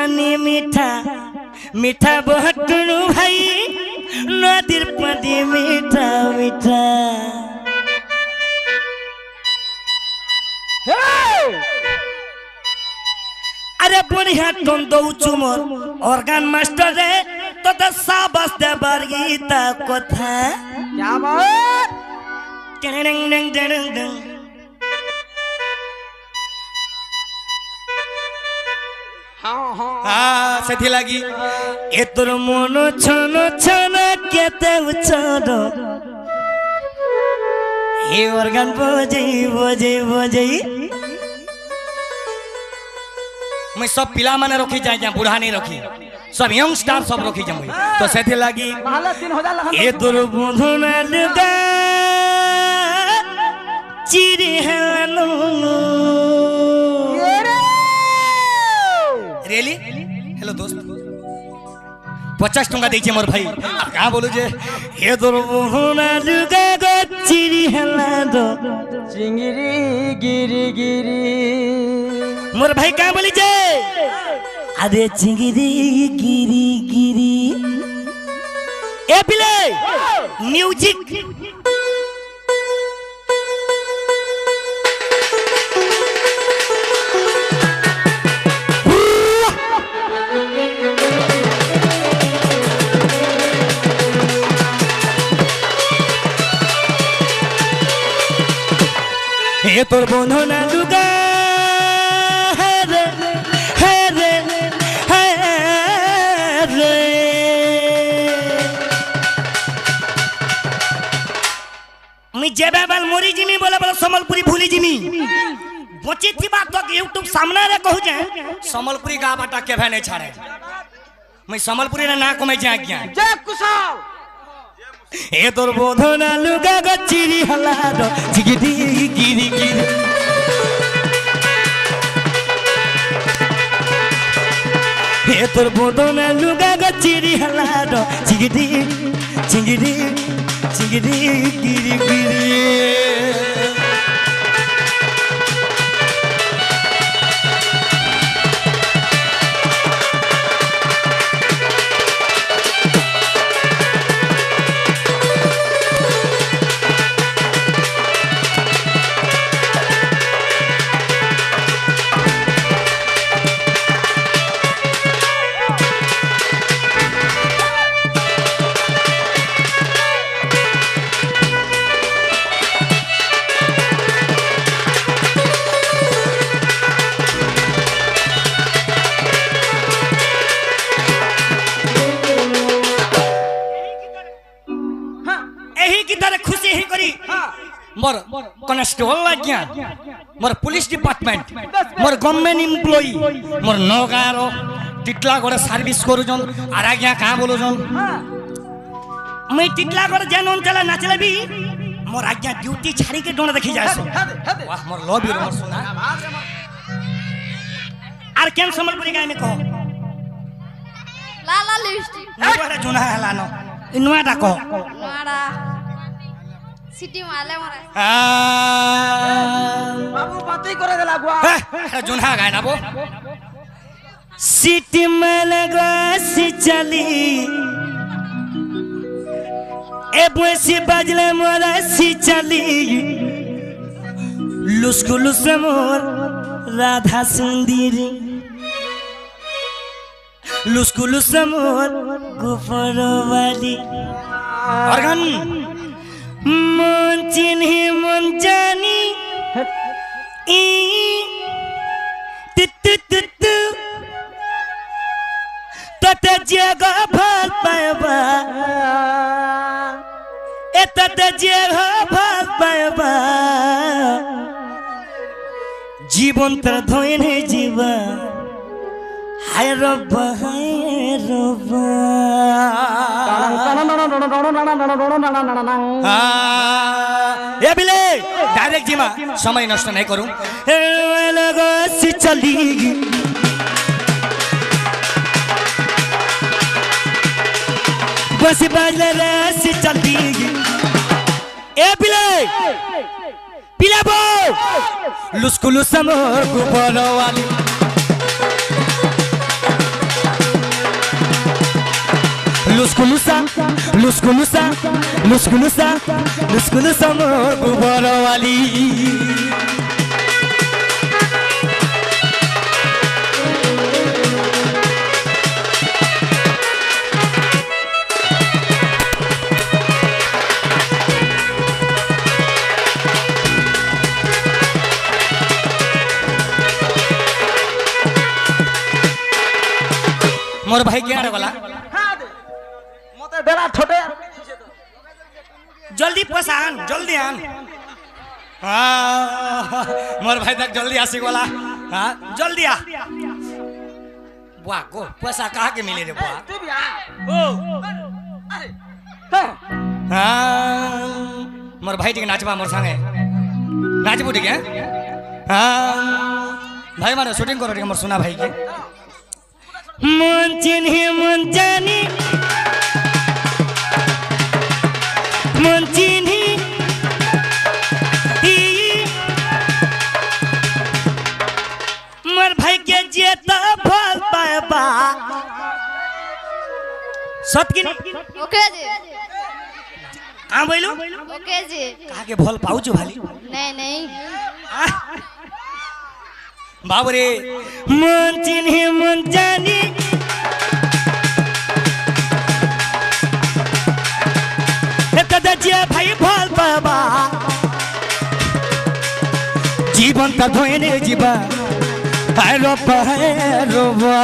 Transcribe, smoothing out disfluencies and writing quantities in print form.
पानी मीठा मीठा बहटुनु भाई नदीर पानी मीठा मीठा अरे बढ़िया टन दौचु मोर ऑर्गन मास्टर रे तो साबास दे बारगीता कथा क्या बात डंग डंग डंग डंग हाँ सेथि लागी ए तोर मन छन छन केते उछरो हे ऑर्गन बजई बजई बजई मैं सब पिला माने रखी जाए क्या बूढ़ा नहीं रखी सब यंग स्टार सब रखी जाए तो सेथि लागी ए तोर बंधन लगा चिरी हेलो रियली हेलो दोस्त 50 टंका देछे मोर भाई का बोलू जे ए तोर बंधन लगा गो चिरी हेला दो चिंगरी गिरी गिरी मोर भाई क्या बोली जे अरे चिंगरी गिरी गिरी ए बिले म्यूजिक ए तोर बंधु ना लुगा जेबे बाल मोरी जिमी बोला बोला समलपुरी भूली जिमी बची थी बात तो यूट्यूब सामने रे कहू जे समलपुरी गा बाटा के भे नहीं छाड़े मैं समलपुरी रे ना को मैं जा गया जय कुशाल ए तोर बोधना लुगा गचिरी हला दो जिगिदी गिरी गिरी ए तोर बोधना लुगा गचिरी हला दो जिगिदी जिगिदी चिंगरी गिरी गिरी मोर कॉन्स्टेबल लाग्या मोर पुलिस डिपार्टमेंट मोर गवर्नमेंट एम्प्लॉई मोर नगारो टिटलागढ़ सर्विस करूजन आर आज्ञा का बोलुजन मैं टिटलागढ़ जानन चला नाचले भी मोर आज्ञा ड्यूटी छाड़ी के डोन देखि जायसो वाह मोर लव यू मोर सुना आर केन समलपुरी गाय में कहो लाला लिपस्टिक नगरा जुना हलानो इनवा डाको मारा सिटी माले मरा बाबू बातें करे देला गुआ जुना गाय ना बो सिटी माले गो सी चली ए बुसी बाजले मोरा सी चली लुस्कुलुस मोर राधा सुंदरी लुस्कुलुस मोर गुफरवाली ऑर्गन मन चिन्ही मन जानी ई तु तत जगह फल पाएबा ए तत जगह फल पाएबा जीवन तर धोइने जीवा हाय रब्बा ए बिले डायरेक्ट जीमा समय नष्ट नहीं करूं चली बस बाजले रस चली ए बिले पिला बो लुस्कुलुस मोर गुबरो वाली লুসকু লুসা মোর গোবরওয়ালি मोर भाई क्या गला মতে বেড়া ছোটে जल्दी पैसा आन जल्दी आन हाँ, मोर भाई तक जल्दी आसी गला हाँ जल्दी आ बुआ को पैसा कहाँ के मिले रे बुआ তুই বিয়া ओ আরে হ্যাঁ हाँ मोर भाई टिके नाचबा मोर संगे नाचबो टिके हाँ भाई माने शूटिंग करो टिके मोर सुना भाई के मन चिन्हे मन जानी मन चिन्ही मोर भाई के जेता फल पाबा सत की ओके जी कहाँ बोलू ओके जी कहा के भल पाऊ भाली नहीं बाबू रे मन चिन्हे मन जानी कदा जे भाई भल पाबा जीवन का धोने जीवा हाय रो बा